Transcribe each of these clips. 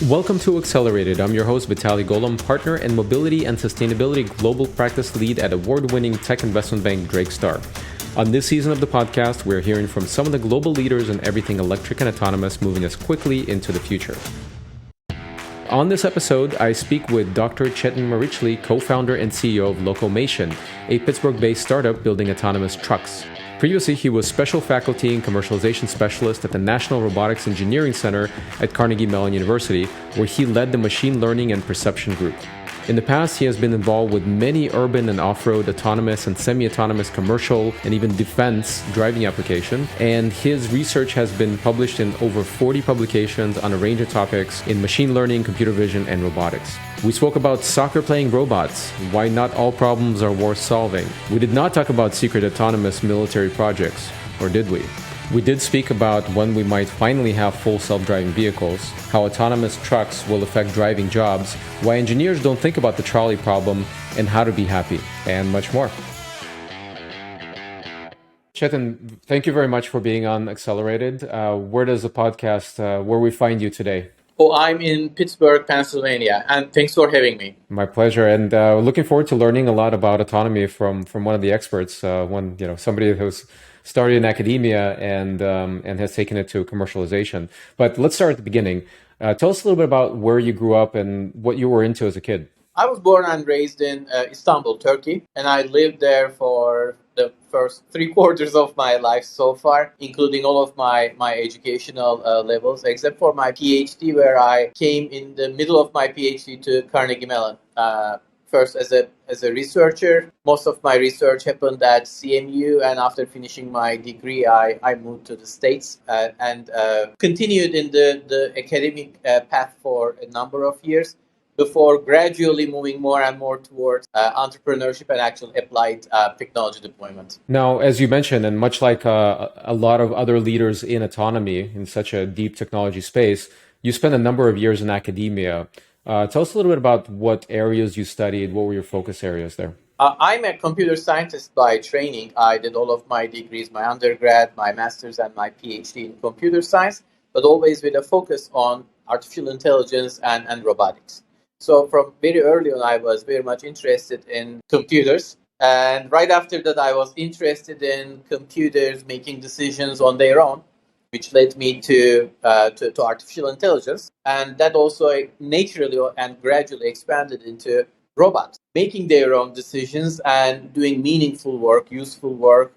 Welcome to Accelerated. I'm your host, Vitaly, Golomb, partner and mobility and sustainability global practice lead at award-winning tech investment bank Drake Star. On this season of the podcast, we're hearing from some of the global leaders in everything electric and autonomous moving us quickly into the future. On this episode, I speak with Dr. Cetin Mericli, co-founder and CEO of Locomation, a Pittsburg-based startup building autonomous trucks. Previously, he was special faculty and commercialization specialist at the National Robotics Engineering Center at Carnegie Mellon University, where he led the machine learning and perception group. In the past, he has been involved with many urban and off-road autonomous and semi-autonomous commercial and even defense driving applications, and his research has been published in over 40 publications on a range of topics in machine learning, computer vision, and robotics. We spoke about soccer-playing robots, why not all problems are worth solving. We did not talk about secret autonomous military projects, or did we? We did speak about when we might finally have full self-driving vehicles, how autonomous trucks will affect driving jobs, why engineers don't think about the trolley problem, and how to be happy, and much more. Cetin, thank you very much for being on Accelerated. Where does the podcast, where we find you today? Oh, I'm in Pittsburgh, Pennsylvania, and thanks for having me. My pleasure, and looking forward to learning a lot about autonomy from one of the experts, somebody who's started in academia and has taken it to commercialization. But let's start at the beginning. Tell us a little bit about where you grew up and what you were into as a kid. I was born and raised in Istanbul, Turkey, and I lived there for the first 3/4 of my life so far, including all of my educational levels, except for my PhD, where I came in the middle of my PhD to Carnegie Mellon. First as a researcher. Most of my research happened at CMU, and after finishing my degree, I moved to the States and continued in the academic path for a number of years before gradually moving more and more towards entrepreneurship and actual applied technology deployment. Now, as you mentioned, and much like a lot of other leaders in autonomy in such a deep technology space, you spent a number of years in academia. Tell us a little bit about what areas you studied. What were your focus areas there? I'm a computer scientist by training. I did all of my degrees, my undergrad, my master's, and my PhD in computer science, but always with a focus on artificial intelligence and robotics. So from very early on, I was very much interested in computers. And right after that, I was interested in computers making decisions on their own, which led me to artificial intelligence. And that also naturally and gradually expanded into robots, making their own decisions and doing meaningful work, useful work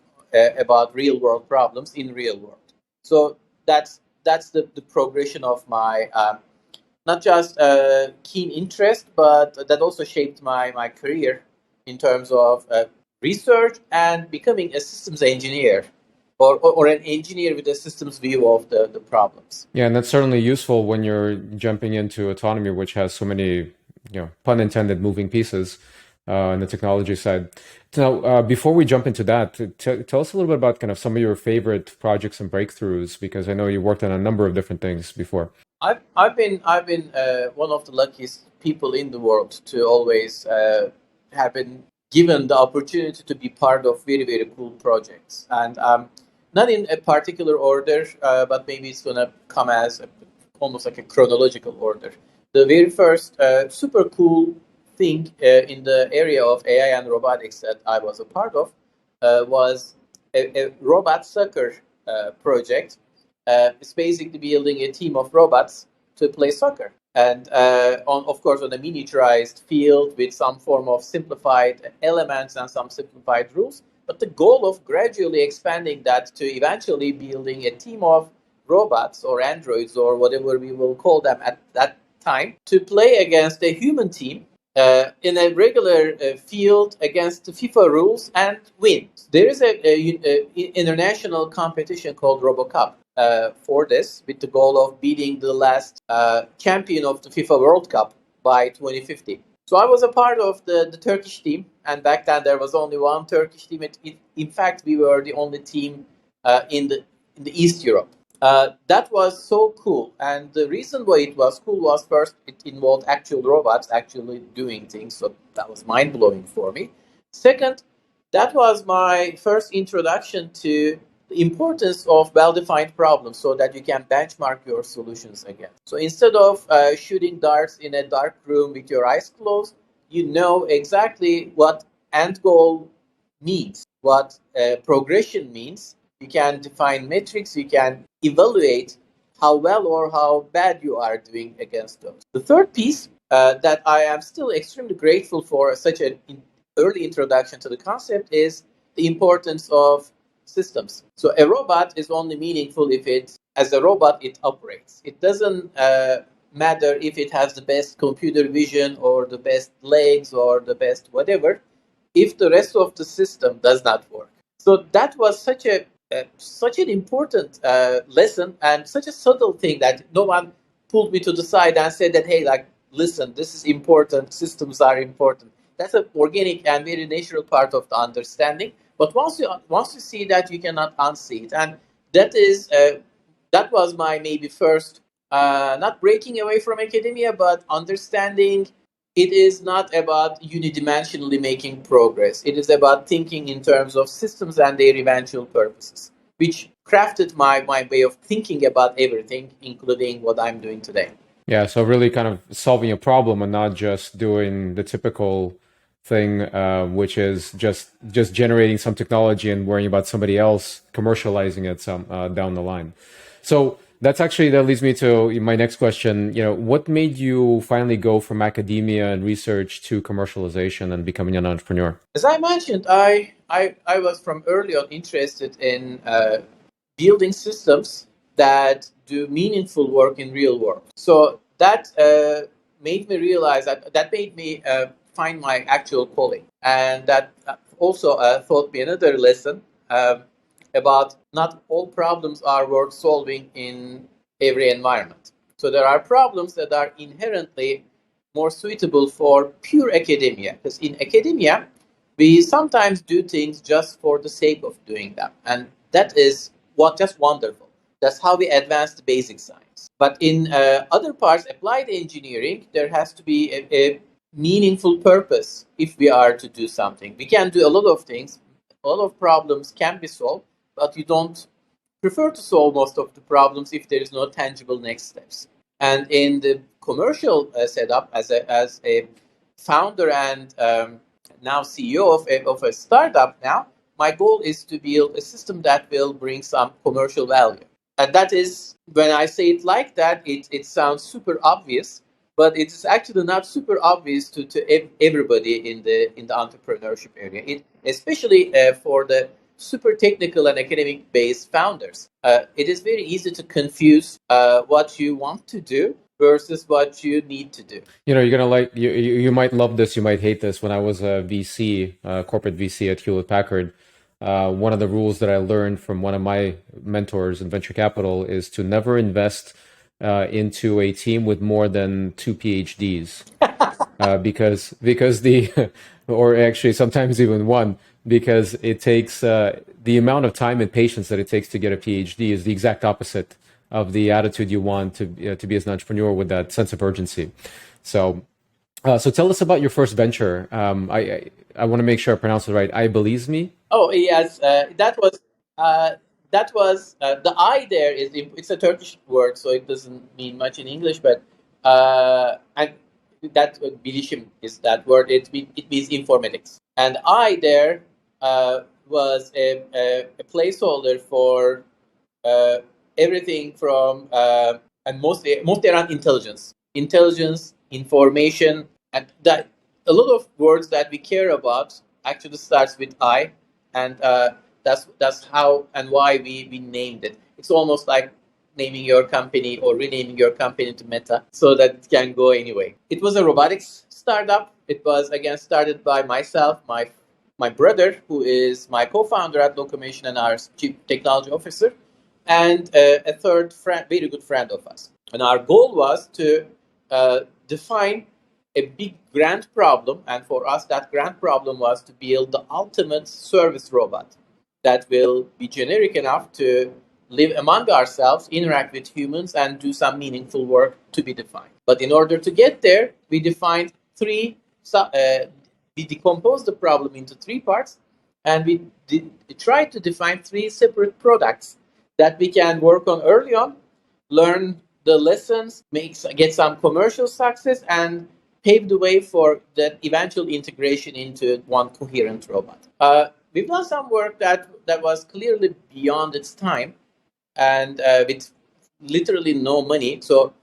about real world problems in real world. So that's the progression of my not just keen interest, but that also shaped my career in terms of research and becoming a systems engineer. Or an engineer with a systems view of the problems. Yeah, and that's certainly useful when you're jumping into autonomy, which has so many, pun intended, moving pieces on the technology side. Now, before we jump into that, tell us a little bit about kind of some of your favorite projects and breakthroughs, because I know you worked on a number of different things before. I've been one of the luckiest people in the world to always have been given the opportunity to be part of very, very cool projects. And not in a particular order, but maybe it's going to come as almost like a chronological order. The very first super cool thing in the area of AI and robotics that I was a part of was a robot soccer project. It's basically building a team of robots to play soccer. And of course, on a miniaturized field with some form of simplified elements and some simplified rules. But the goal of gradually expanding that to eventually building a team of robots or androids or whatever we will call them at that time to play against a human team in a regular field against the FIFA rules and win. There is a international competition called RoboCup for this, with the goal of beating the last champion of the FIFA World Cup by 2050. So I was a part of the Turkish team, and back then there was only one Turkish team. In fact, we were the only team in the East Europe. That was so cool, and the reason why it was cool was, first, it involved actual robots actually doing things, so that was mind-blowing for me. Second, that was my first introduction to the importance of well-defined problems so that you can benchmark your solutions again. So instead of shooting darts in a dark room with your eyes closed, you know exactly what end goal means, what progression means. You can define metrics, you can evaluate how well or how bad you are doing against those. The third piece that I am still extremely grateful for such an early introduction to the concept is the importance of systems. So a robot is only meaningful if as a robot, it operates. It doesn't matter if it has the best computer vision or the best legs or the best whatever, if the rest of the system does not work. So that was such an important lesson and such a subtle thing that no one pulled me to the side and said that, hey, like, listen, this is important. Systems are important. That's an organic and very natural part of the understanding. But once you see that, you cannot unsee it, and that was my maybe first not breaking away from academia, but understanding it is not about unidimensionally making progress. It is about thinking in terms of systems and their eventual purposes, which crafted my way of thinking about everything, including what I'm doing today. Yeah, so really kind of solving a problem and not just doing the typical thing, which is just generating some technology and worrying about somebody else commercializing it some down the line. So that leads me to my next question. What made you finally go from academia and research to commercialization and becoming an entrepreneur? As I mentioned, I was from early on interested in building systems that do meaningful work in real world. So that made me realize that made me find my actual calling, and that also taught me another lesson about not all problems are worth solving in every environment. So there are problems that are inherently more suitable for pure academia, because in academia we sometimes do things just for the sake of doing them, and that is just wonderful. That's how we advance the basic science. But in other parts, applied engineering, there has to be a meaningful purpose if we are to do something. We can do a lot of things, a lot of problems can be solved, but you don't prefer to solve most of the problems if there is no tangible next steps. And in the commercial setup, as a founder and now CEO of a startup now, my goal is to build a system that will bring some commercial value. And that is, when I say it like that, it sounds super obvious, but it's actually not super obvious to everybody in the entrepreneurship area. Especially for the super technical and academic based founders. It is very easy to confuse what you want to do versus what you need to do. You're gonna you might love this, you might hate this. When I was a VC, corporate VC at Hewlett Packard, one of the rules that I learned from one of my mentors in venture capital is to never invest into a team with more than 2 PhDs, because the or actually sometimes even one, because it takes the amount of time and patience that it takes to get a PhD is the exact opposite of the attitude you want to be as an entrepreneur, with that sense of urgency. So tell us about your first venture. I want to make sure I pronounce it right. I believes me. Oh yes, the I there is it's a Turkish word, so it doesn't mean much in English. But and that bilişim is that word. It means informatics, and I there was a placeholder for everything from and mostly around intelligence, information, and that a lot of words that we care about actually starts with I, and that's how and why we named it. It's almost like naming your company or renaming your company to Meta so that it can go anyway. It was a robotics startup. It was again started by myself, my brother, who is my co-founder at Locomation and our chief technology officer, and a third friend, very good friend of us. And our goal was to define a big grand problem, and for us that grand problem was to build the ultimate service robot that will be generic enough to live among ourselves, interact with humans, and do some meaningful work to be defined. But in order to get there, we defined we decomposed the problem into three parts, And we tried to define three separate products that we can work on early on, learn the lessons, get some commercial success, and pave the way for the eventual integration into one coherent robot. We've done some work that was clearly beyond its time, and with literally no money. So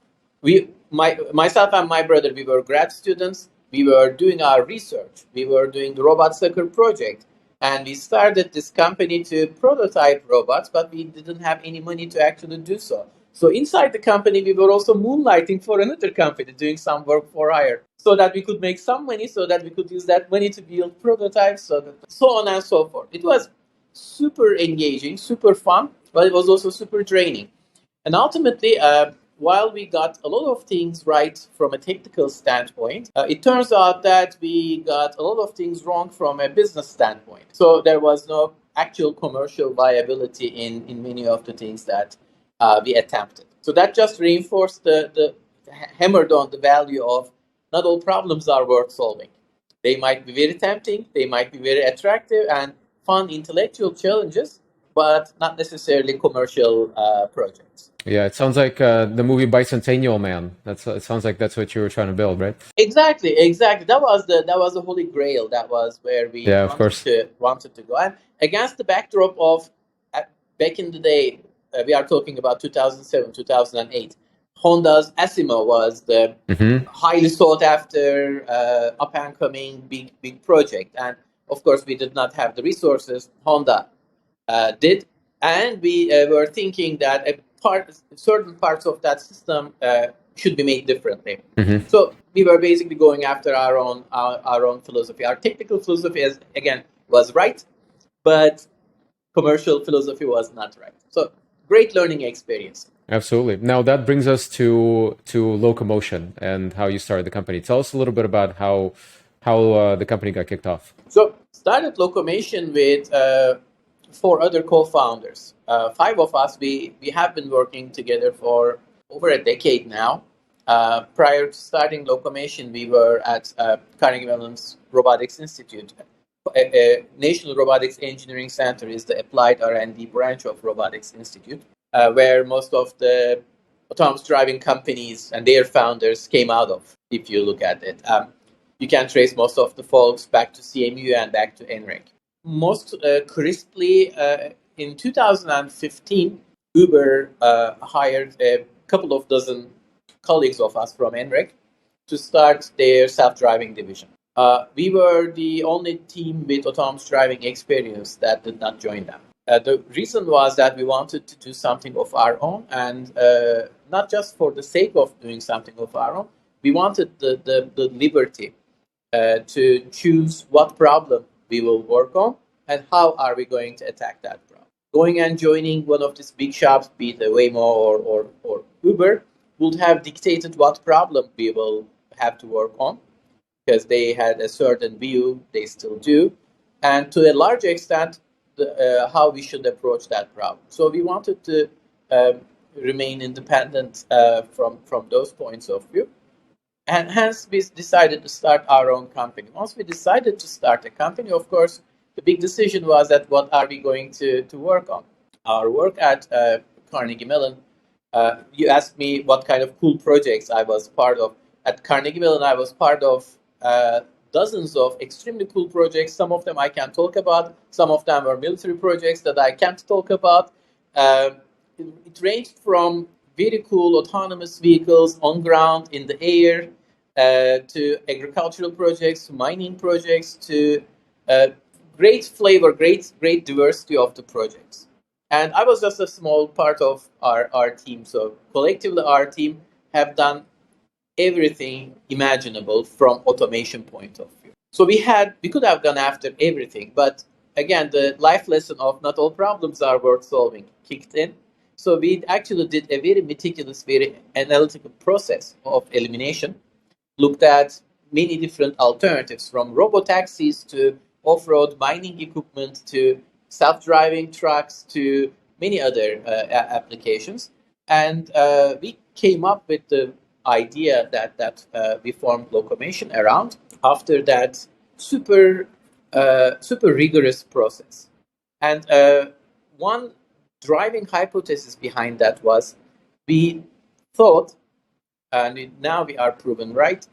myself and my brother, we were grad students. We were doing our research. We were doing the robot sucker project, and we started this company to prototype robots, but we didn't have any money to actually do so. So inside the company, we were also moonlighting for another company, doing some work for hire, so that we could make some money, so that we could use that money to build prototypes, so on and so forth. It was super engaging, super fun, but it was also super draining. And ultimately, while we got a lot of things right from a technical standpoint, it turns out that we got a lot of things wrong from a business standpoint. So there was no actual commercial viability in many of the things that we attempted. So that just reinforced hammered on the value of not all problems are worth solving. They might be very tempting, they might be very attractive and fun intellectual challenges, but not necessarily commercial projects. Yeah, it sounds like the movie Bicentennial Man. It sounds like that's what you were trying to build, right? Exactly. That was the Holy Grail. That was where we Yeah, of course. wanted to go. And against the backdrop of back in the day, we are talking about 2007, 2008. Honda's Asimo was the highly sought after, up and coming big project, and of course we did not have the resources Honda did, and we were thinking that certain parts of that system should be made differently. So we were basically going after our own philosophy. Our technical philosophy, again, was right, but commercial philosophy was not right. So great learning experience. Absolutely. Now that brings us to Locomotion and how you started the company. Tell us a little bit about how the company got kicked off. So started Locomation with four other co-founders. Five of us, we have been working together for over a decade now. Prior to starting Locomation, we were at Carnegie Mellon's Robotics Institute. National Robotics Engineering Center is the applied R&D branch of Robotics Institute, where most of the autonomous driving companies and their founders came out of, if you look at it. You can trace most of the folks back to CMU and back to NREC. Most crisply, in 2015, Uber hired a couple of dozen colleagues of us from NREC to start their self-driving division. We were the only team with autonomous driving experience that did not join them. The reason was that we wanted to do something of our own, and not just for the sake of doing something of our own. We wanted the liberty to choose what problem we will work on and how are we going to attack that problem. Going and joining one of these big shops, be it a Waymo or Uber, would have dictated what problem we will have to work on, because they had a certain view, they still do, and to a large extent, how we should approach that problem. So we wanted to remain independent from those points of view. And hence, we decided to start our own company. Once we decided to start a company, of course, the big decision was that what are we going to work on? Our work at Carnegie Mellon, you asked me what kind of cool projects I was part of. At Carnegie Mellon, I was part of dozens of extremely cool projects. Some of them I can talk about. Some of them were military projects that I can't talk about. It ranged from very cool autonomous vehicles on ground, in the air, to agricultural projects, to mining projects, to great flavor, great diversity of the projects. And I was just a small part of our team. So collectively, our team have done everything imaginable from automation point of view. So we could have gone after everything, but again, the life lesson of not all problems are worth solving kicked in. So we actually did a very meticulous, very analytical process of elimination, looked at many different alternatives, from robotaxis to off-road mining equipment to self-driving trucks to many other applications. And we came up with the idea that we formed Locomation around. After that super super rigorous process. And one driving hypothesis behind that was we thought, and now we are proven right,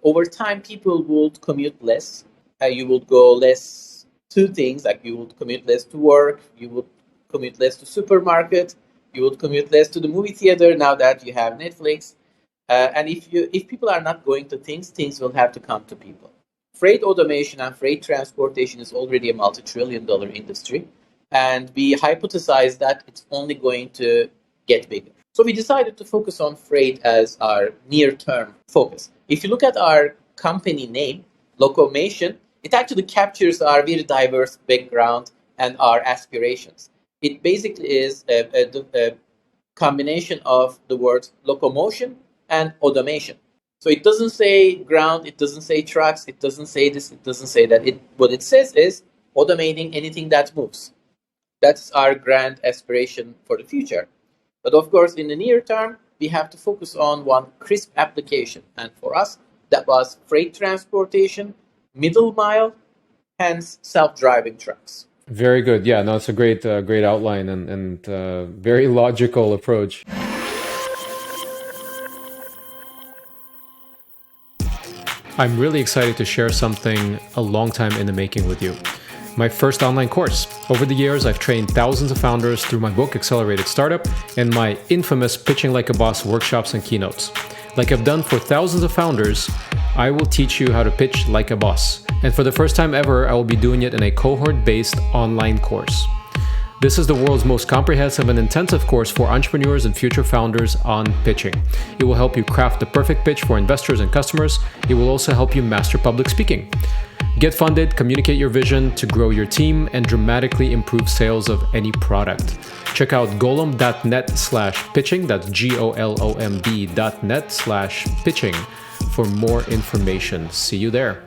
over time people would commute less. You would go less to things, like you would commute less to work, you would commute less to supermarket, you would commute less to the movie theater now that you have Netflix. And if people are not going to things, things will have to come to people. Freight automation and freight transportation is already a multi-trillion-dollar industry, and we hypothesized that it's only going to get bigger. So we decided to focus on freight as our near-term focus. If you look at our company name, Locomation, it actually captures our very diverse background and our aspirations. It basically is a combination of the words locomotion and automation. So it doesn't say ground, it doesn't say trucks, it doesn't say this, it doesn't say that. What it says is automating anything that moves. That's our grand aspiration for the future. But of course, in the near term, we have to focus on one crisp application. And for us, that was freight transportation, middle mile, hence self-driving trucks. Very good. Yeah, no, it's a great outline and very logical approach. I'm really excited to share something a long time in the making with you. My first online course. Over the years, I've trained thousands of founders through my book, Accelerated Startup, and my infamous Pitching Like a Boss workshops and keynotes. Like I've done for thousands of founders, I will teach you how to pitch like a boss. And for the first time ever, I will be doing it in a cohort-based online course. This is the world's most comprehensive and intensive course for entrepreneurs and future founders on pitching. It will help you craft the perfect pitch for investors and customers. It will also help you master public speaking. Get funded, communicate your vision to grow your team, and dramatically improve sales of any product. Check out golomb.net/pitching, that's golomb.net/pitching for more information. See you there.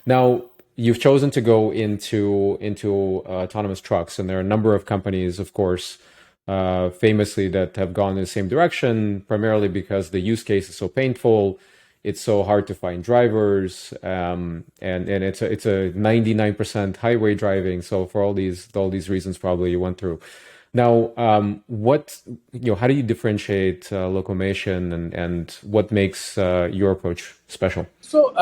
Now, you've chosen to go into autonomous trucks, and there are a number of companies, of course, famously that have gone in the same direction, primarily because the use case is so painful, it's so hard to find drivers, and it's a 99% highway driving. So for all these reasons, probably you went through. Now, how do you differentiate Locomation, and what makes your approach special? So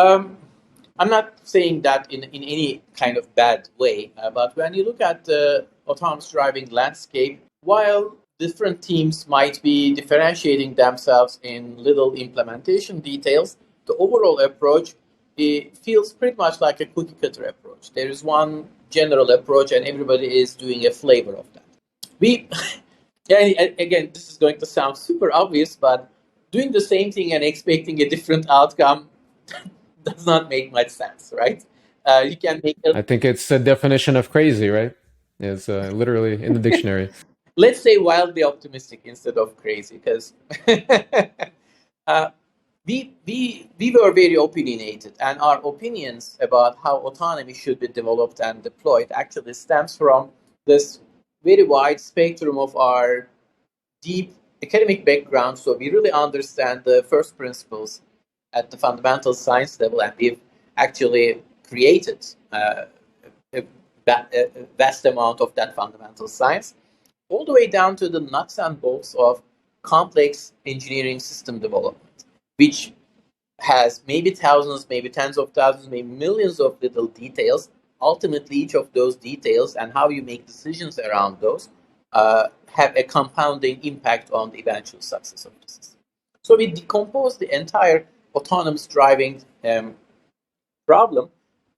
I'm not saying that in any kind of bad way, but when you look at the autonomous driving landscape, while different teams might be differentiating themselves in little implementation details, the overall approach, it feels pretty much like a cookie cutter approach. There is one general approach, and everybody is doing a flavor of that. Again, this is going to sound super obvious, but doing the same thing and expecting a different outcome does not make much sense, right? You can make I think it's the definition of crazy, right? It's literally in the dictionary. Let's say wildly optimistic instead of crazy, because we were very opinionated, and our opinions about how autonomy should be developed and deployed actually stems from this very wide spectrum of our deep academic background. So we really understand the first principles at the fundamental science level, and we've actually created a vast amount of that fundamental science, all the way down to the nuts and bolts of complex engineering system development, which has maybe thousands, maybe tens of thousands, maybe millions of little details. Ultimately, each of those details and how you make decisions around those have a compounding impact on the eventual success of the system. So we decompose the entire autonomous driving problem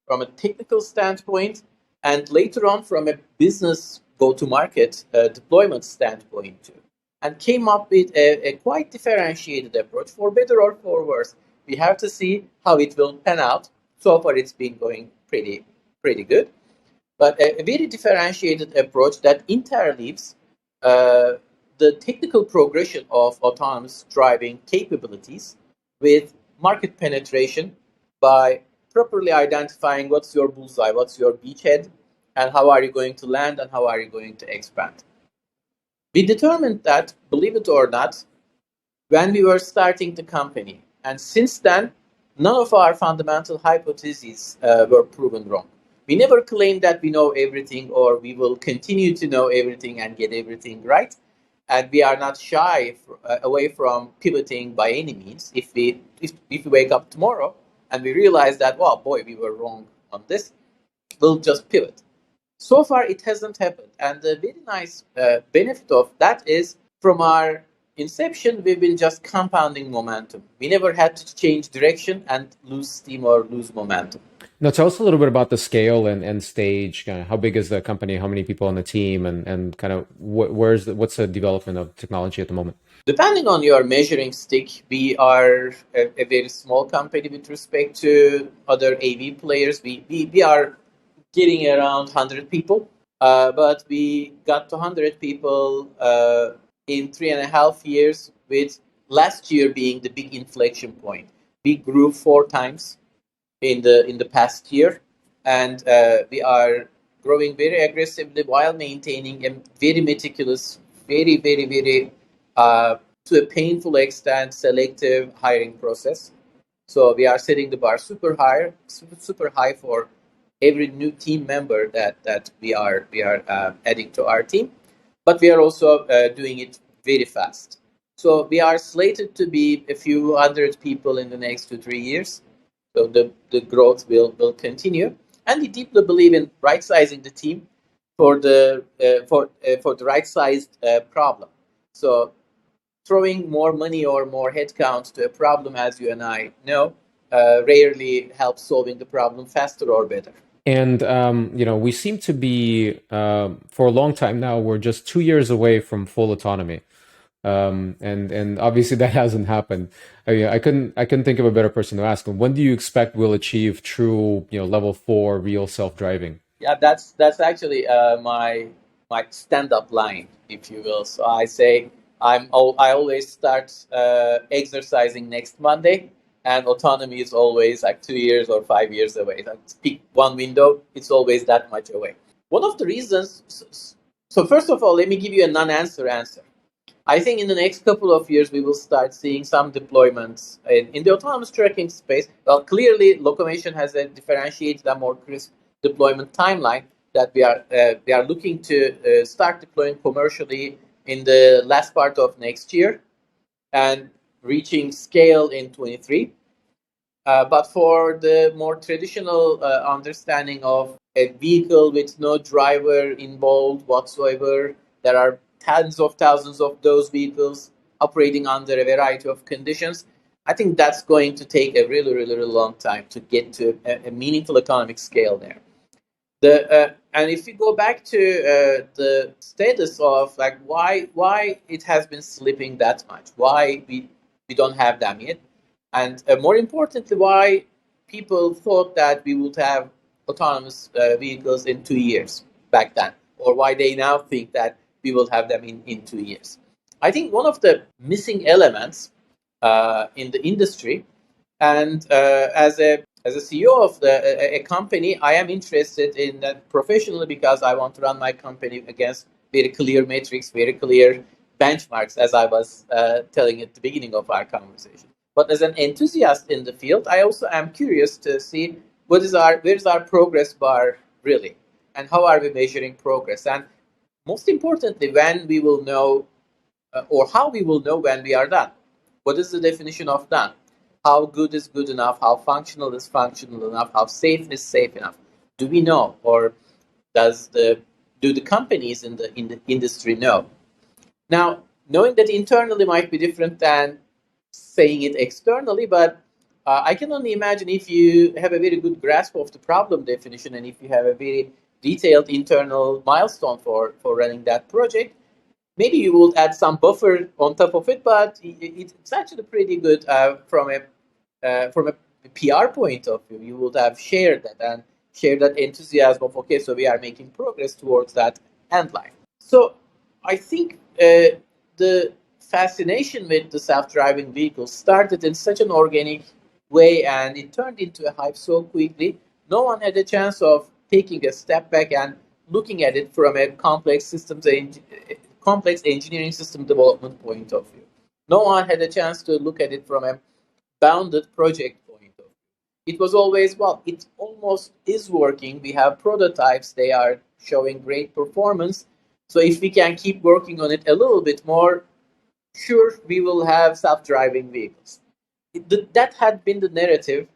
from a technical standpoint, and later on from a business go-to-market deployment standpoint too, and came up with a quite differentiated approach, for better or for worse. We have to see how it will pan out. So far, it's been going pretty good, but a very differentiated approach that interleaves the technical progression of autonomous driving capabilities with market penetration by properly identifying what's your bullseye, what's your beachhead, and how are you going to land, and how are you going to expand. We determined that, believe it or not, when we were starting the company. And since then, none of our fundamental hypotheses were proven wrong. We never claimed that we know everything or we will continue to know everything and get everything right. And we are not shy away from pivoting by any means. If we wake up tomorrow and we realize that, well, boy, we were wrong on this, we'll just pivot. So far, it hasn't happened. And the very nice benefit of that is from our inception, we've been just compounding momentum. We never had to change direction and lose steam or lose momentum. Now, tell us a little bit about the scale and stage. Kind of how big is the company? How many people on the team? And kind of what's the development of technology at the moment? Depending on your measuring stick, we are a very small company with respect to other AV players. We are getting around 100 people, but we got to 100 people in 3.5 years, with last year being the big inflection point. We grew 4 times in the past year, and we are growing very aggressively while maintaining a very meticulous, very to a painful extent selective hiring process. So we are setting the bar super high for every new team member that we are adding to our team, but we are also doing it very fast. So we are slated to be a few hundred people in the next 2 3 years. So the growth will continue, and we deeply believe in right sizing the team for the right sized problem. So throwing more money or more headcount to a problem, as you and I know, rarely helps solving the problem faster or better. And we seem to be for a long time now. We're just 2 years away from full autonomy, and obviously that hasn't happened. I couldn't think of a better person to ask. When do you expect we'll achieve true level 4 real self-driving? Yeah, that's actually my stand up line, if you will. So I say I always start exercising next Monday, and autonomy is always like 2 years or 5 years away. Like pick one window, it's always that much away. One of the reasons. So first of all, let me give you a non-answer answer. I think in the next couple of years, we will start seeing some deployments in the autonomous trucking space. Well, clearly, Locomation has a differentiated and more crisp deployment timeline that we are looking to start deploying commercially in the last part of next year and reaching scale in 23. But for the more traditional understanding of a vehicle with no driver involved whatsoever, there are tens of thousands of those vehicles operating under a variety of conditions. I think that's going to take a really long time to get to a meaningful economic scale there. And if you go back to the status of like why it has been slipping that much, why we don't have them yet, and more importantly, why people thought that we would have autonomous vehicles in 2 years back then, or why they now think that we will have them in 2 years. I think one of the missing elements in the industry, and as a CEO of a company, I am interested in that professionally because I want to run my company against very clear metrics, very clear benchmarks, as I was telling at the beginning of our conversation. But as an enthusiast in the field, I also am curious to see where is our progress bar really, and how are we measuring progress, and most importantly, when we will know or how we will know when we are done. What is the definition of done? How good is good enough? How functional is functional enough? How safe is safe enough? Do we know, or do the companies in the industry know? Now, knowing that internally might be different than saying it externally, but I can only imagine if you have a very good grasp of the problem definition and if you have a very detailed internal milestone for running that project, maybe you will add some buffer on top of it, but it's actually pretty good from a PR point of view. You would have shared that and shared that enthusiasm of, okay, so we are making progress towards that end line. So I think the fascination with the self-driving vehicles started in such an organic way, and it turned into a hype so quickly. No one had a chance of taking a step back and looking at it from a complex engineering system development point of view. No one had a chance to look at it from a bounded project point of view. It was always, well, it almost is working. We have prototypes, they are showing great performance. So if we can keep working on it a little bit more, sure, we will have self-driving vehicles. That had been the narrative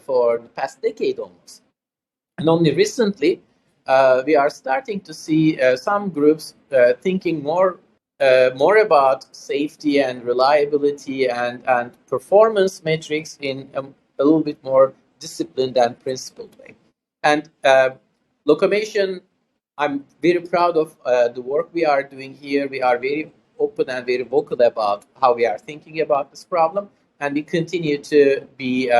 for the past decade almost. And only recently, we are starting to see some groups thinking more about safety and reliability and performance metrics in a little bit more disciplined and principled way. And Locomation, I'm very proud of the work we are doing here. We are very open and very vocal about how we are thinking about this problem, and we continue to be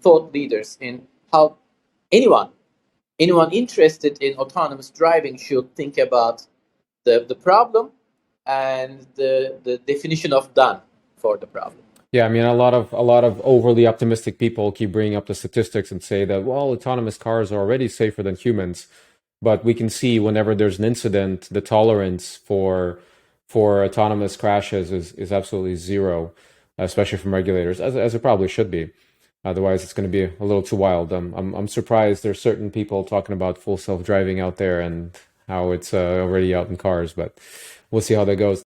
thought leaders in how anyone interested in autonomous driving should think about the problem and the definition of done for the problem. Yeah, I mean, a lot of overly optimistic people keep bringing up the statistics and say that, well, autonomous cars are already safer than humans, but we can see whenever there's an incident, the tolerance for autonomous crashes is absolutely zero, especially from regulators, as it probably should be. Otherwise, it's going to be a little too wild. I'm surprised there's certain people talking about full self-driving out there and how it's already out in cars, but we'll see how that goes.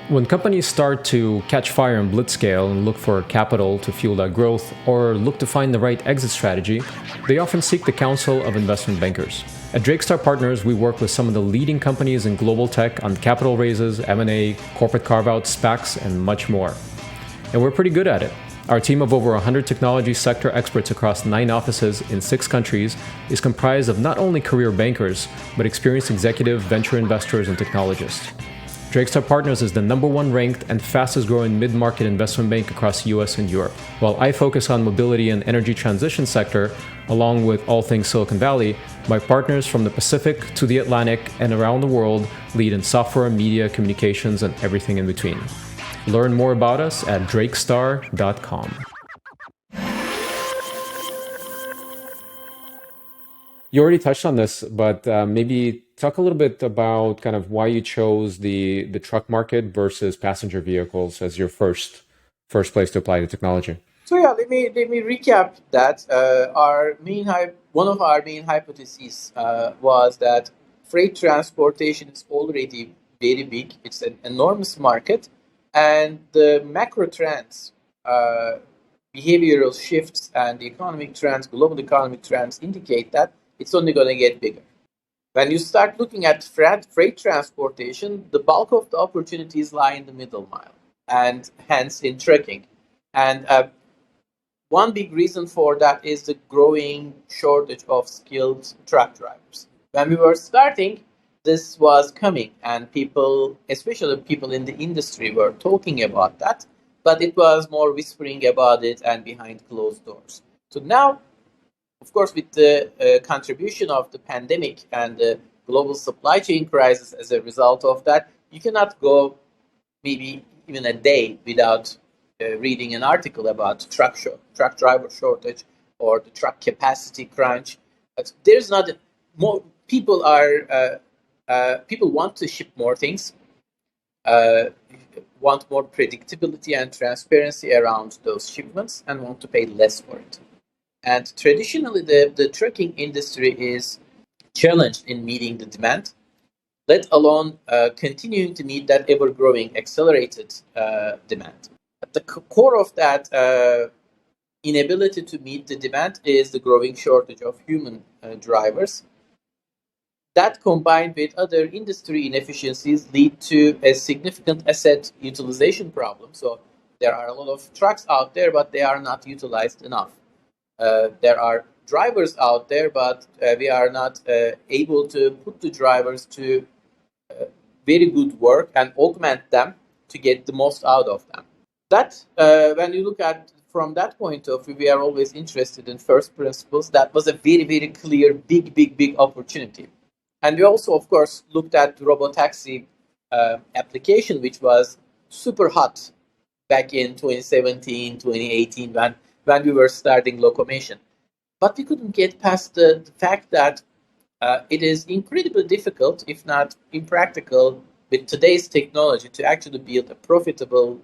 When companies start to catch fire in blitzscale and look for capital to fuel that growth or look to find the right exit strategy, they often seek the counsel of investment bankers. At Drakestar Partners, we work with some of the leading companies in global tech on capital raises, M&A, corporate carve-outs, SPACs, and much more. And we're pretty good at it. Our team of over 100 technology sector experts across 9 offices in 6 countries is comprised of not only career bankers, but experienced executive venture investors and technologists. Drakestar Partners is the #1 ranked and fastest growing mid-market investment bank across the US and Europe. While I focus on mobility and energy transition sector, along with all things Silicon Valley, my partners from the Pacific to the Atlantic and around the world lead in software, media, communications, and everything in between. Learn more about us at drakestar.com. You already touched on this, but maybe talk a little bit about kind of why you chose the truck market versus passenger vehicles as your first place to apply the technology. So yeah, let me recap that. One of our main hypotheses was that freight transportation is already very big. It's an enormous market, and the macro trends, behavioral shifts, and the economic trends, global economic trends indicate that it's only going to get bigger. When you start looking at freight transportation, the bulk of the opportunities lie in the middle mile, and hence in trucking. And one big reason for that is the growing shortage of skilled truck drivers. When we were starting, this was coming, and people, especially people in the industry, were talking about that, but it was more whispering about it and behind closed doors. So now, of course, with the contribution of the pandemic and the global supply chain crisis as a result of that, you cannot go maybe even a day without reading an article about truck driver shortage or the truck capacity crunch. There's not more people people want to ship more things, want more predictability and transparency around those shipments, and want to pay less for it. And traditionally, the trucking industry is challenged in meeting the demand, let alone continuing to meet that ever-growing, accelerated demand. At the core of that inability to meet the demand is the growing shortage of human drivers. That, combined with other industry inefficiencies, lead to a significant asset utilization problem. So there are a lot of trucks out there, but they are not utilized enough. There are drivers out there, but we are not able to put the drivers to very good work and augment them to get the most out of them. That, when you look at from that point of view, we are always interested in first principles. That was a very, very clear, big opportunity. And we also, of course, looked at Robotaxi application, which was super hot back in 2017, 2018, when we were starting Locomation. But we couldn't get past the fact that It is incredibly difficult, if not impractical, with today's technology to actually build a profitable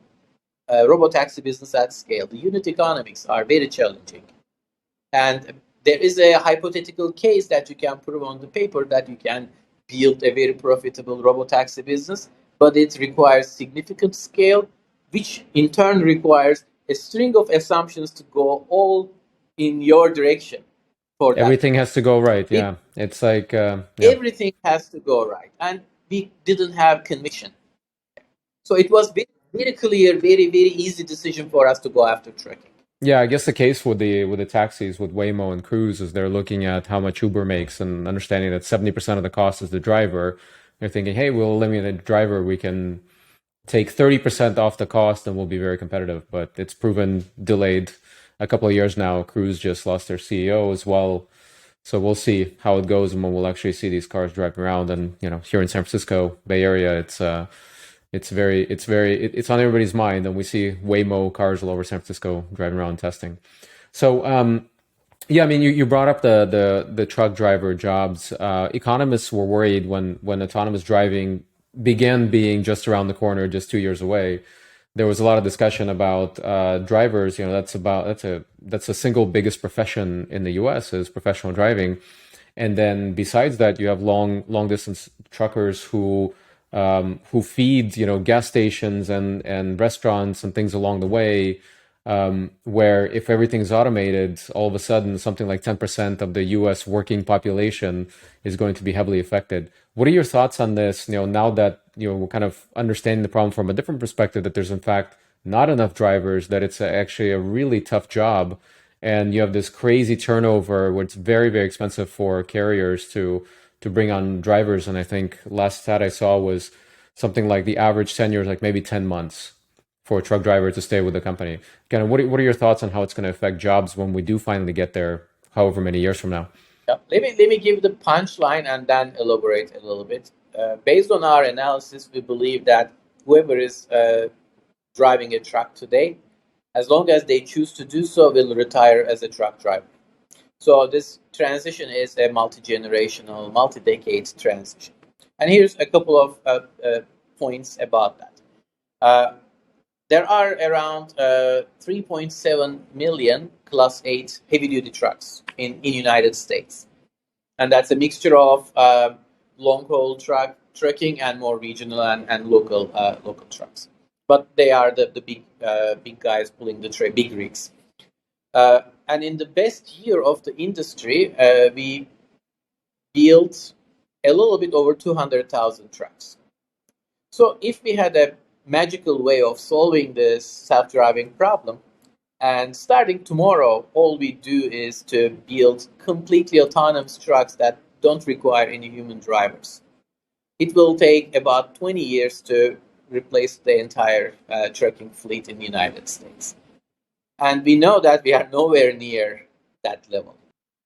robotaxi business at scale. The unit economics are very challenging. And there is a hypothetical case that you can prove on the paper that you can build a very profitable robotaxi business, but it requires significant scale, which in turn requires a string of assumptions to go all in your direction for that. Everything has to go right. It, Yeah. It's like, yeah. everything has to go right. And we didn't have conviction. So it was very, very clear, very, very easy decision for us to go after trucking. Yeah, I guess the case with the taxis with Waymo and Cruise is they're looking at how much Uber makes and understanding that 70% of the cost is the driver. They're thinking, hey, we'll eliminate the driver. We can take 30% off the cost and we'll be very competitive. But it's proven delayed a couple of years now. Cruise just lost their CEO as well. So we'll see how it goes and when we'll actually see these cars driving around. And here in San Francisco Bay Area, it's on everybody's mind, and we see Waymo cars all over San Francisco driving around testing. So yeah, I mean, you brought up the truck driver jobs. Economists were worried when autonomous driving began being just around the corner, just 2 years away. There was a lot of discussion about drivers. That's a single biggest profession in the U.S. is professional driving, and then besides that, you have long distance truckers who feed gas stations and restaurants and things along the way, where if everything's automated, all of a sudden something like 10% of the US working population is going to be heavily affected. What are your thoughts on this, now that we're kind of understanding the problem from a different perspective, that there's in fact not enough drivers, that it's actually a really tough job, and you have this crazy turnover where it's very, very expensive for carriers to bring on drivers. And I think last stat I saw was something like the average tenure is like maybe 10 months for a truck driver to stay with the company. Again, what are your thoughts on how it's going to affect jobs when we do finally get there, however many years from now? Yeah. Let me give the punchline and then elaborate a little bit. Based on our analysis, we believe that whoever is driving a truck today, as long as they choose to do so, will retire as a truck driver. So this transition is a multi-generational, multi-decade transition. And here's a couple of points about that. There are around 3.7 million Class 8 heavy-duty trucks in United States. And that's a mixture of long-haul trucking and more regional and local trucks. But they are the big guys pulling the big rigs. And in the best year of the industry, we built a little bit over 200,000 trucks. So if we had a magical way of solving this self-driving problem, and starting tomorrow, all we do is to build completely autonomous trucks that don't require any human drivers. It will take about 20 years to replace the entire trucking fleet in the United States. And we know that we are nowhere near that level.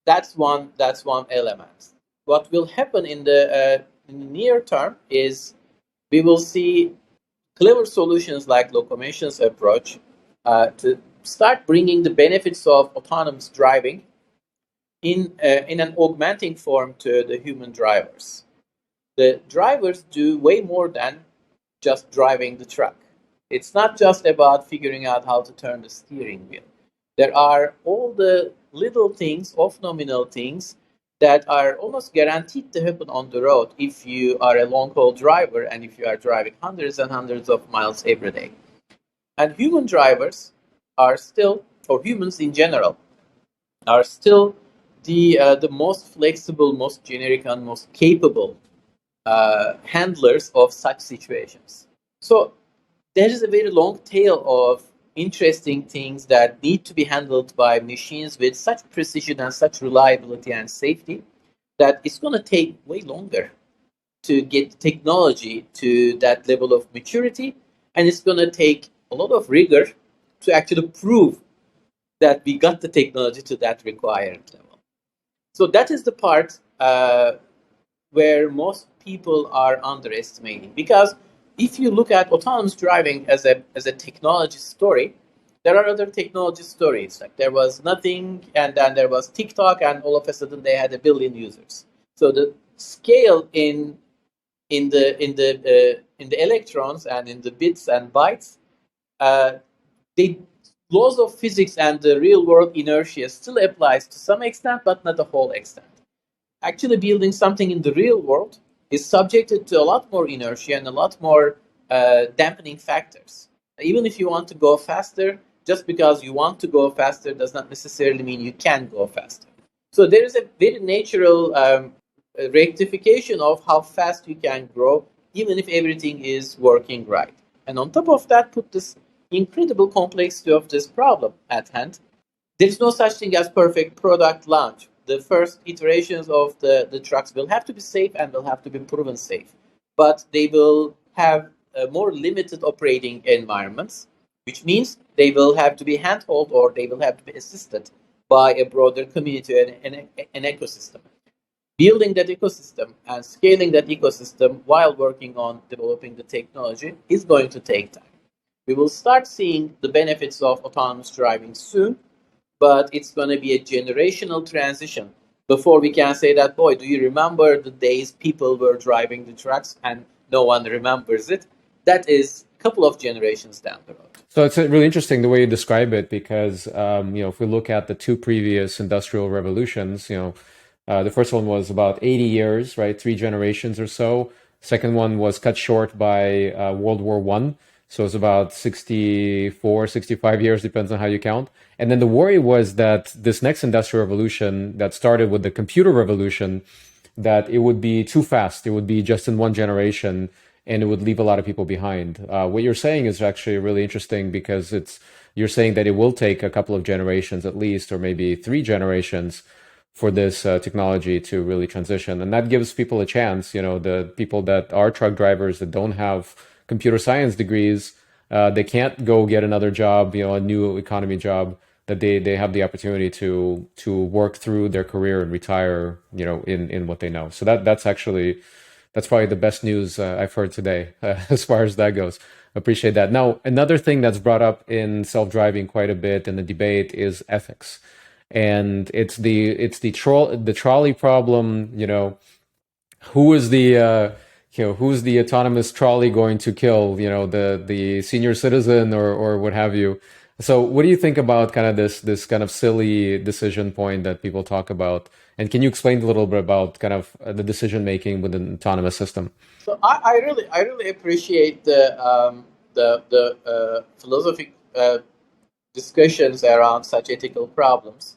That's one element. What will happen in the near term is we will see clever solutions like Locomation's approach to start bringing the benefits of autonomous driving in an augmenting form to the human drivers. The drivers do way more than just driving the truck. It's not just about figuring out how to turn the steering wheel. There are all the little things, off-nominal things, that are almost guaranteed to happen on the road if you are a long-haul driver and if you are driving hundreds and hundreds of miles every day. And human drivers are still, or humans in general, are still the most flexible, most generic, and most capable handlers of such situations. So there is a very long tail of interesting things that need to be handled by machines with such precision and such reliability and safety that it's going to take way longer to get technology to that level of maturity, and it's going to take a lot of rigor to actually prove that we got the technology to that required level. So that is the part where most people are underestimating, because if you look at autonomous driving as a technology story, there are other technology stories. Like there was nothing, and then there was TikTok, and all of a sudden they had 1 billion users. So the scale in the electrons and in the bits and bytes, uh, the laws of physics and the real world inertia still applies to some extent, but not the whole extent. Actually, building something in the real world is subjected to a lot more inertia and a lot more dampening factors. Even if you want to go faster, just because you want to go faster does not necessarily mean you can go faster. So there is a very natural rectification of how fast you can grow, even if everything is working right. And on top of that, put this incredible complexity of this problem at hand. There's no such thing as perfect product launch. The first iterations of the trucks will have to be safe and will have to be proven safe. But they will have more limited operating environments, which means they will have to be handheld or they will have to be assisted by a broader community and an ecosystem. Building that ecosystem and scaling that ecosystem while working on developing the technology is going to take time. We will start seeing the benefits of autonomous driving soon, but it's going to be a generational transition before we can say that, boy, do you remember the days people were driving the trucks and no one remembers it? That is a couple of generations down the road. So it's really interesting the way you describe it because if we look at the two previous industrial revolutions, the first one was about 80 years, right? Three generations or so. Second one was cut short by World War One. So it's about 64, 65 years, depends on how you count. And then the worry was that this next industrial revolution that started with the computer revolution, that it would be too fast. It would be just in one generation and it would leave a lot of people behind. What you're saying is actually really interesting because you're saying that it will take a couple of generations at least, or maybe three generations for this technology to really transition. And that gives people a chance, the people that are truck drivers that don't have computer science degrees, they can't go get another job, a new economy job, that they have the opportunity to work through their career and retire, in what they know. So that's probably the best news I've heard today as far as that goes. Appreciate that. Now, another thing that's brought up in self-driving quite a bit in the debate is ethics. And it's the trolley problem, who is who's the autonomous trolley going to kill, the senior citizen or what have you. So what do you think about kind of this kind of silly decision point that people talk about? And can you explain a little bit about kind of the decision making with an autonomous system? So I really appreciate the philosophic discussions around such ethical problems.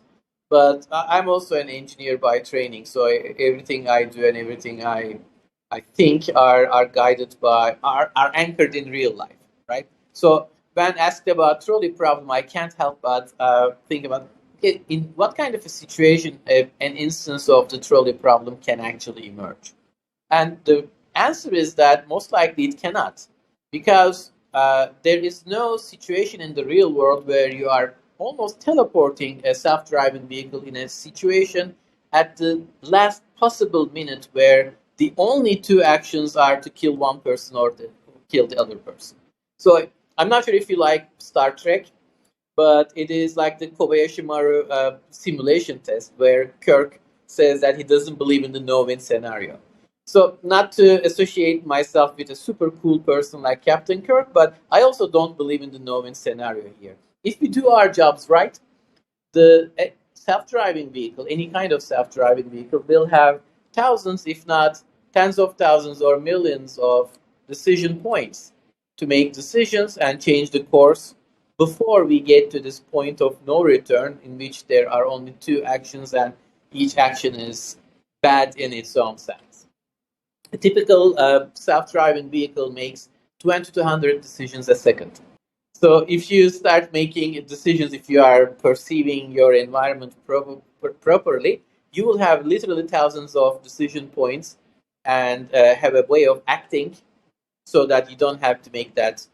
But I'm also an engineer by training, so everything I do and everything I think are guided by are anchored in real life, right? So when asked about trolley problem, I can't help but think about, okay, in what kind of a situation an instance of the trolley problem can actually emerge. And the answer is that most likely it cannot, because there is no situation in the real world where you are almost teleporting a self driving vehicle in a situation at the last possible minute where the only two actions are to kill one person or to kill the other person. So I'm not sure if you like Star Trek, but it is like the Kobayashi Maru simulation test where Kirk says that he doesn't believe in the no-win scenario. So not to associate myself with a super cool person like Captain Kirk, but I also don't believe in the no-win scenario here. If we do our jobs right, the self-driving vehicle, any kind of self-driving vehicle, will have thousands, if not tens of thousands or millions of decision points to make decisions and change the course before we get to this point of no return in which there are only two actions and each action is bad in its own sense. A typical self-driving vehicle makes 20 to 100 decisions a second. So if you start making decisions, if you are perceiving your environment properly, you will have literally thousands of decision points and have a way of acting so that you don't have to make that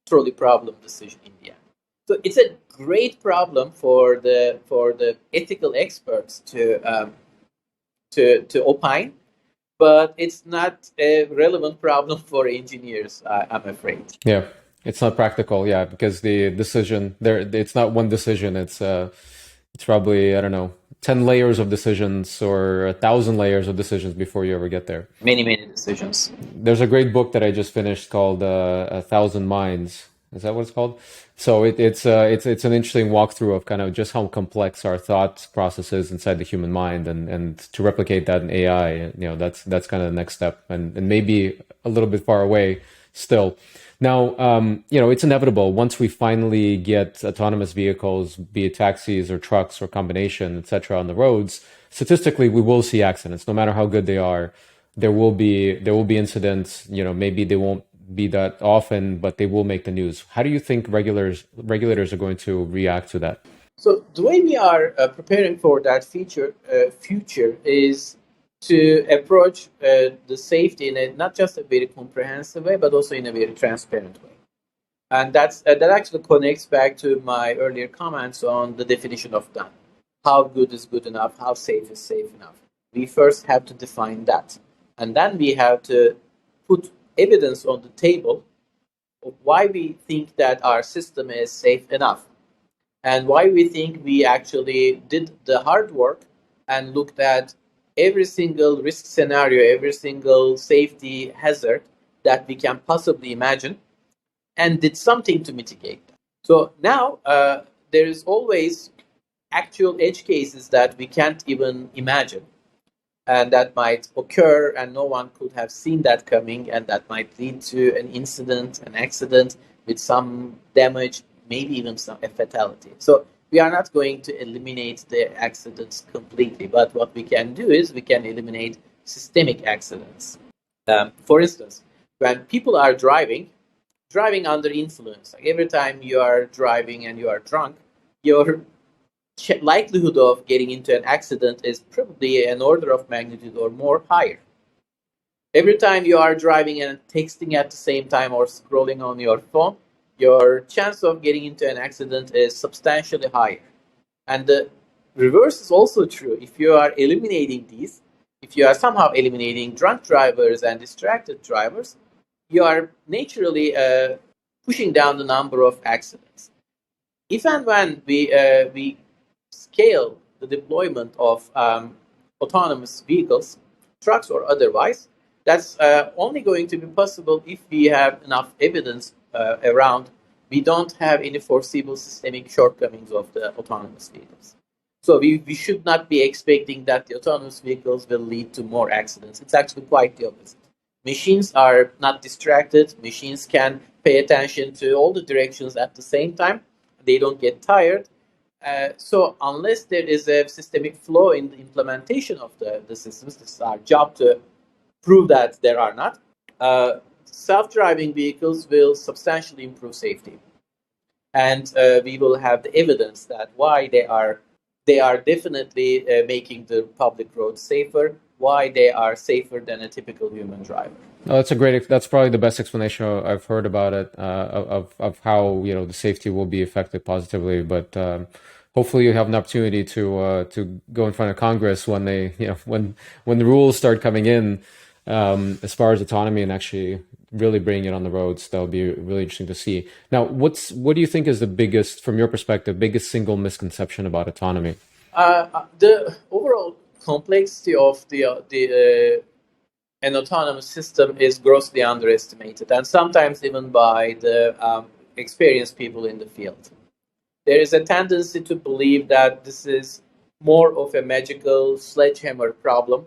trolley problem decision in the end. So it's a great problem for the ethical experts to opine, but it's not a relevant problem for engineers, I'm afraid. Yeah, it's not practical. Yeah, because the decision there, it's not one decision. It's probably, I don't know, 10 layers of decisions or 1,000 layers of decisions before you ever get there. Many, many decisions. There's a great book that I just finished called A Thousand Minds. Is that what it's called? So it's an interesting walkthrough of kind of just how complex our thought process is inside the human mind, and to replicate that in AI, that's kind of the next step, and maybe a little bit far away still. Now, it's inevitable once we finally get autonomous vehicles, be it taxis or trucks or combination, etc., on the roads. Statistically, we will see accidents, no matter how good they are. There will be incidents. Maybe they won't be that often, but they will make the news. How do you think regulators are going to react to that? So the way we are preparing for that future is to approach the safety in not just a very comprehensive way, but also in a very transparent way. And that actually connects back to my earlier comments on the definition of done. How good is good enough? How safe is safe enough? We first have to define that. And then we have to put evidence on the table of why we think that our system is safe enough, and why we think we actually did the hard work and looked at every single risk scenario, every single safety hazard that we can possibly imagine, and did something to mitigate that. So now there is always actual edge cases that we can't even imagine, and that might occur, and no one could have seen that coming, and that might lead to an incident, an accident with some damage, maybe even a fatality. So we are not going to eliminate the accidents completely, but what we can do is we can eliminate systemic accidents. For instance, when people are driving under influence, like every time you are driving and you are drunk, your likelihood of getting into an accident is probably an order of magnitude or more higher. Every time you are driving and texting at the same time or scrolling on your phone, your chance of getting into an accident is substantially higher. And the reverse is also true. If you are eliminating these, if you are somehow eliminating drunk drivers and distracted drivers, you are naturally pushing down the number of accidents. If and when we scale the deployment of autonomous vehicles, trucks or otherwise, that's only going to be possible if we have enough evidence around we don't have any foreseeable systemic shortcomings of the autonomous vehicles. So we should not be expecting that the autonomous vehicles will lead to more accidents. It's actually quite the opposite. Machines are not distracted. Machines can pay attention to all the directions at the same time. They don't get tired. So unless there is a systemic flaw in the implementation of the systems, this is our job to prove that there are not, self-driving vehicles will substantially improve safety. And we will have the evidence that why they are definitely making the public roads safer, why they are safer than a typical human driver. No, that's probably the best explanation I've heard about it, of how, the safety will be affected positively. But hopefully you have an opportunity to go in front of Congress when they, when the rules start coming in, as far as autonomy and actually really bringing it on the roads. That'll be really interesting to see. Now, what do you think is the biggest, from your perspective, biggest single misconception about autonomy? The overall complexity of the an autonomous system is grossly underestimated, and sometimes even by the experienced people in the field. There is a tendency to believe that this is more of a magical sledgehammer problem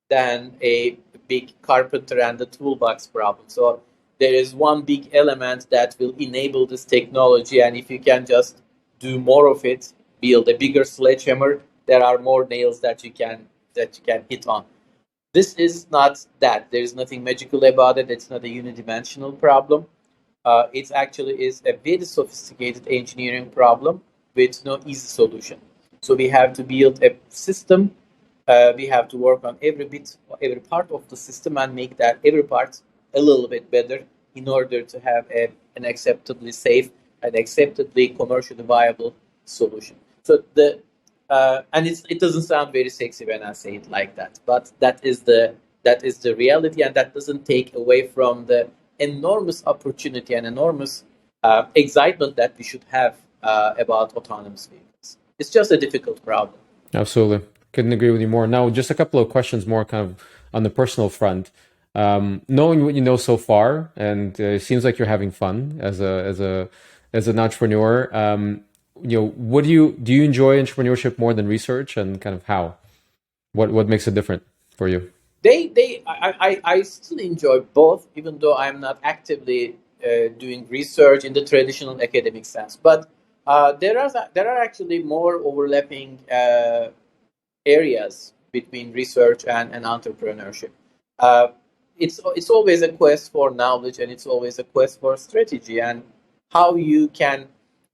than a big carpenter and the toolbox problem. So there is one big element that will enable this technology, and if you can just do more of it, build a bigger sledgehammer, there are more nails that you can hit on. This is not that. There is nothing magical about it. It's not a unidimensional problem. It actually is a very sophisticated engineering problem with no easy solution. So we have to build a system. We have to work on every part of the system, and make that every part a little bit better in order to have an acceptably safe and acceptably commercially viable solution. So and it doesn't sound very sexy when I say it like that, but that is the reality, and that doesn't take away from the enormous opportunity and enormous excitement that we should have about autonomous vehicles. It's just a difficult problem. Absolutely. Couldn't agree with you more. Now, just a couple of questions more kind of on the personal front. Knowing what you know so far, and it seems like you're having fun as an entrepreneur. What do you enjoy entrepreneurship more than research, and kind of how? What makes it different for you? I still enjoy both, even though I'm not actively doing research in the traditional academic sense. But there are actually more overlapping areas between research and entrepreneurship. Uh, it's always a quest for knowledge, and it's always a quest for strategy and how you can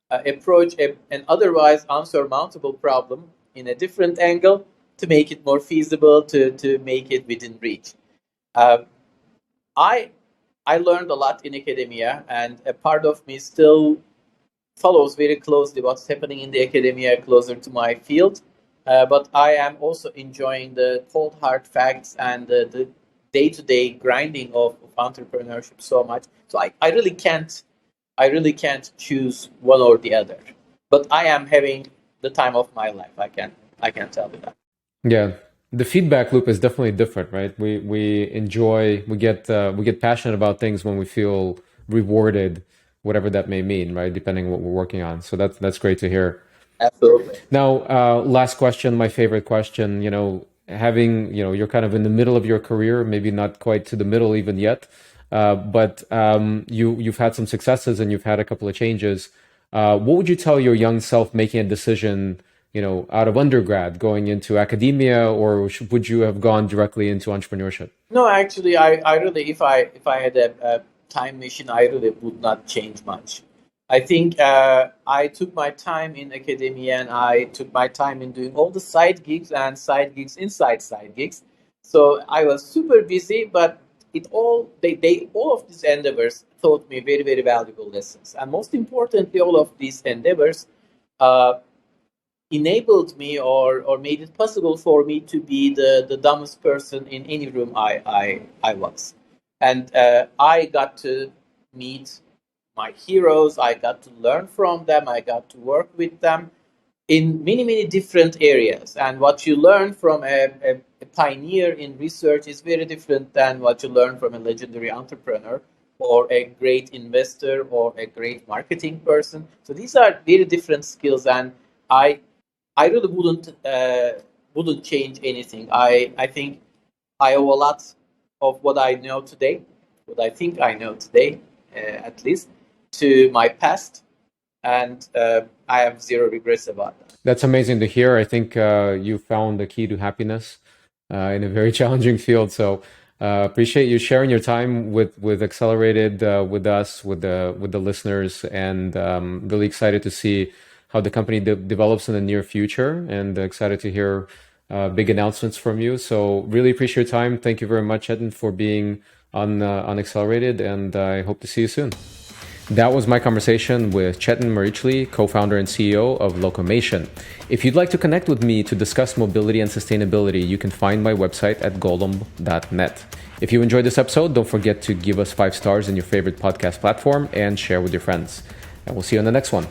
approach an otherwise unsurmountable problem in a different angle to make it more feasible, to make it within reach. Uh, I I learned a lot in academia, and a part of me still follows very closely what's happening in the academia closer to my field. But I am also enjoying the cold hard facts and the day-to-day grinding of entrepreneurship so much. So I really can't choose one or the other. But I am having the time of my life. I can tell you that. Yeah, the feedback loop is definitely different, right? We get passionate about things when we feel rewarded, whatever that may mean, right? Depending on what we're working on. So that's great to hear. Absolutely. Now, last question, my favorite question. You're kind of in the middle of your career, maybe not quite to the middle even yet, but you've had some successes and you've had a couple of changes. What would you tell your young self making a decision, out of undergrad, going into academia, or would you have gone directly into entrepreneurship? No, actually, I really, if I had a time machine, I really would not change much. I think I took my time in academia, and I took my time in doing all the side gigs and side gigs inside side gigs. So I was super busy, but they all of these endeavors taught me very, very valuable lessons. And most importantly, all of these endeavors uh, enabled me, or made it possible for me to be the dumbest person in any room I was. And I got to meet my heroes, I got to learn from them, I got to work with them in many, many different areas. And what you learn from a pioneer in research is very different than what you learn from a legendary entrepreneur or a great investor or a great marketing person. So these are very different skills, and I I really wouldn't change anything. I think I owe a lot of what I know today, what I think I know today, at least, to my past, and I have zero regrets about that. That's amazing to hear. I think you found the key to happiness in a very challenging field. So appreciate you sharing your time with Accelerated with us, with the listeners, and really excited to see how the company develops in the near future, and excited to hear big announcements from you. So really appreciate your time. Thank you very much, Cetin, for being on Accelerated, and I hope to see you soon. That was my conversation with Cetin Mericli, co-founder and CEO of Locomation. If you'd like to connect with me to discuss mobility and sustainability, you can find my website at golomb.net. If you enjoyed this episode, don't forget to give us 5 stars in your favorite podcast platform and share with your friends. And we'll see you on the next one.